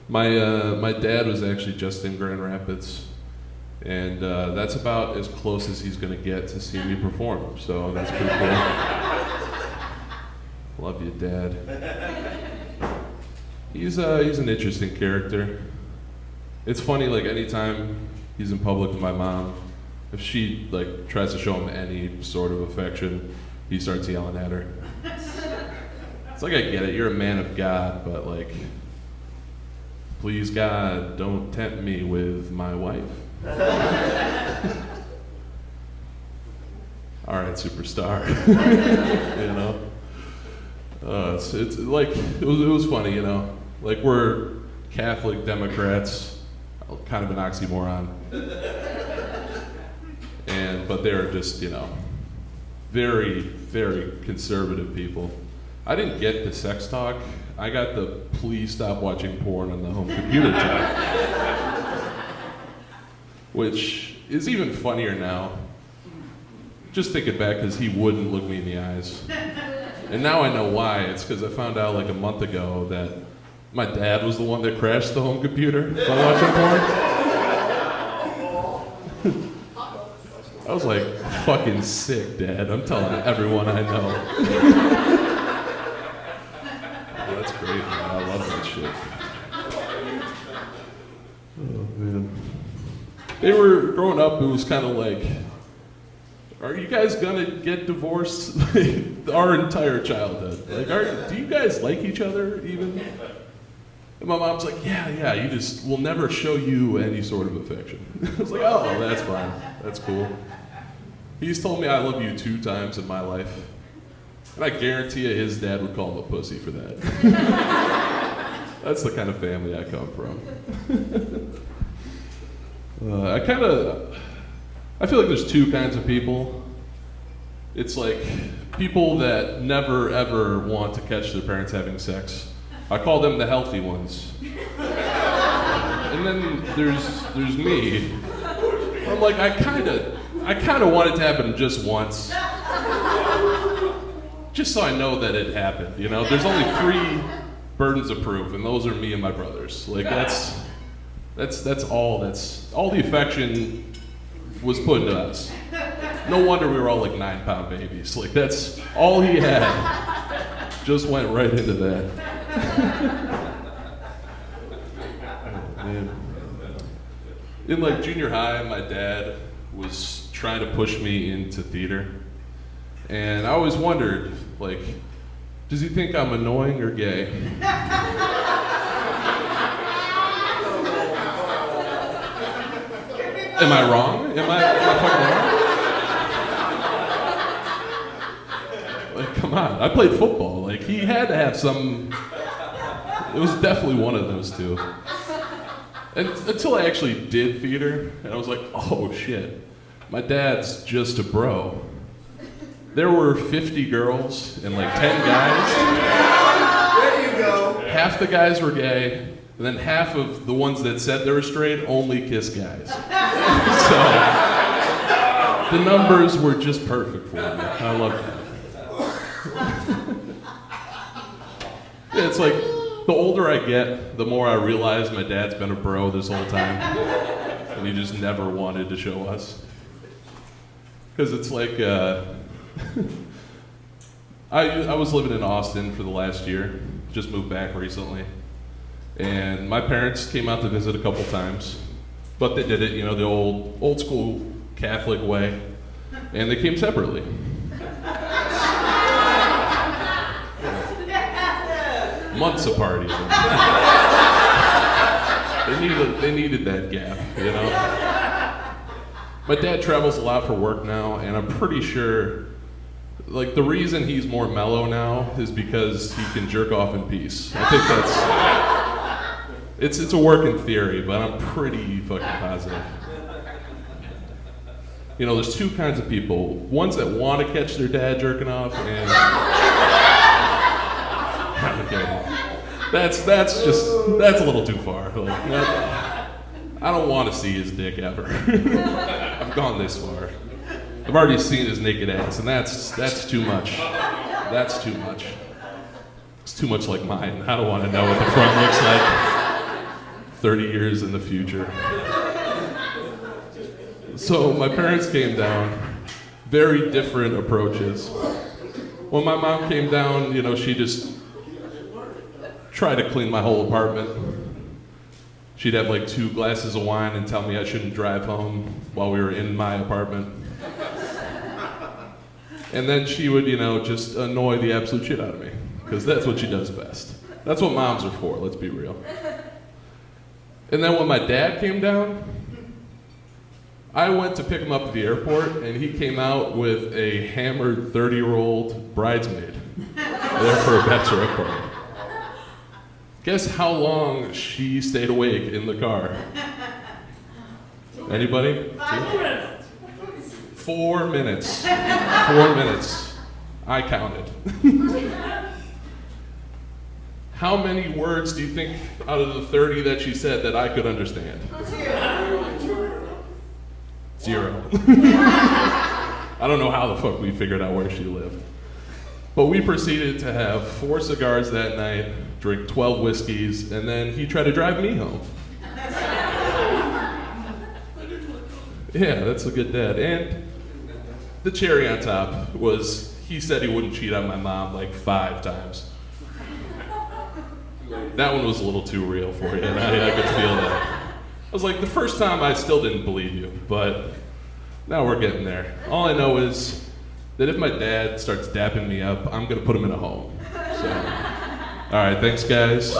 My dad was actually just in Grand Rapids, and that's about as close as he's gonna get to see me perform. So that's pretty cool. Love you, Dad. He's an interesting character. It's funny, like anytime he's in public with my mom, if she like tries to show him any sort of affection, he starts yelling at her. It's like, I get it, you're a man of God, but like, please God, don't tempt me with my wife. All right, superstar. You know, it's like it was funny, you know, like we're Catholic Democrats, kind of an oxymoron, but they're just, you know, very, very conservative people. I didn't get the sex talk. I got the please stop watching porn on the home computer talk, which is even funnier now. Just thinking back, because he wouldn't look me in the eyes. And now I know why. It's because I found out like a month ago that my dad was the one that crashed the home computer by watching porn. I was like, fucking sick, Dad. I'm telling everyone I know. That's great, man. I love that shit. Oh, man. They were growing up, it was kind of like, are you guys gonna get divorced? Our entire childhood. Like, do you guys like each other even? And my mom's like, yeah, we'll never show you any sort of affection. I was like, oh, that's fine. That's cool. He's told me I love you 2 times in my life. And I guarantee you his dad would call him a pussy for that. That's the kind of family I come from. I feel like there's 2 kinds of people. It's like people that never ever want to catch their parents having sex. I call them the healthy ones. And then there's me. I'm like, I kind of want it to happen just once. Just so I know that it happened, you know? There's only 3 burdens of proof, and those are me and my brothers. Like, that's all the affection was put into us. No wonder we were all like 9-pound babies. Like, that's all he had. Just went right into that. Oh, man. In like junior high, my dad was trying to push me into theater. And I always wondered, like, does he think I'm annoying or gay? Am I wrong? Am I fucking wrong? Like, come on. I played football. Like, he had to have some. It was definitely one of those 2. And until I actually did theater, and I was like, oh shit, my dad's just a bro. There were 50 girls and like 10 guys. There you go. Half the guys were gay, and then half of the ones that said they were straight only kiss guys. So the numbers were just perfect for me. I love that. Yeah, it's like the older I get, the more I realize my dad's been a bro this whole time, and he just never wanted to show us. Because it's like, I was living in Austin for the last year, just moved back recently, and my parents came out to visit a couple times, but they did it, you know, the old school Catholic way, and they came separately. Months apart even. They needed that gap, you know? My dad travels a lot for work now, and I'm pretty sure, like, the reason he's more mellow now is because he can jerk off in peace. I think it's a working theory, but I'm pretty fucking positive. You know, there's 2 kinds of people. Ones that want to catch their dad jerking off, and okay. That's a little too far. Like, I don't want to see his dick ever. I've gone this far. I've already seen his naked ass, and that's too much. That's too much. It's too much like mine. I don't want to know what the front looks like. 30 years in the future. So my parents came down, very different approaches. When my mom came down, you know, she just tried to clean my whole apartment. She'd have like 2 glasses of wine and tell me I shouldn't drive home while we were in my apartment. And then she would, you know, just annoy the absolute shit out of me, because that's what she does best. That's what moms are for, let's be real. And then when my dad came down, I went to pick him up at the airport, and he came out with a hammered 30-year-old bridesmaid there for a bachelorette party. Guess how long she stayed awake in the car? Anybody? 4 minutes. 4 minutes. I counted. How many words do you think out of the 30 that she said that I could understand? 0. I don't know how the fuck we figured out where she lived. But we proceeded to have 4 cigars that night, drink 12 whiskeys, and then he tried to drive me home. Yeah, that's a good dad. And the cherry on top was he said he wouldn't cheat on my mom like 5 times. That one was a little too real for you, and I could feel that. I was like, the first time I still didn't believe you, but now we're getting there. All I know is that if my dad starts dapping me up, I'm gonna put him in a home. So, all right, thanks guys.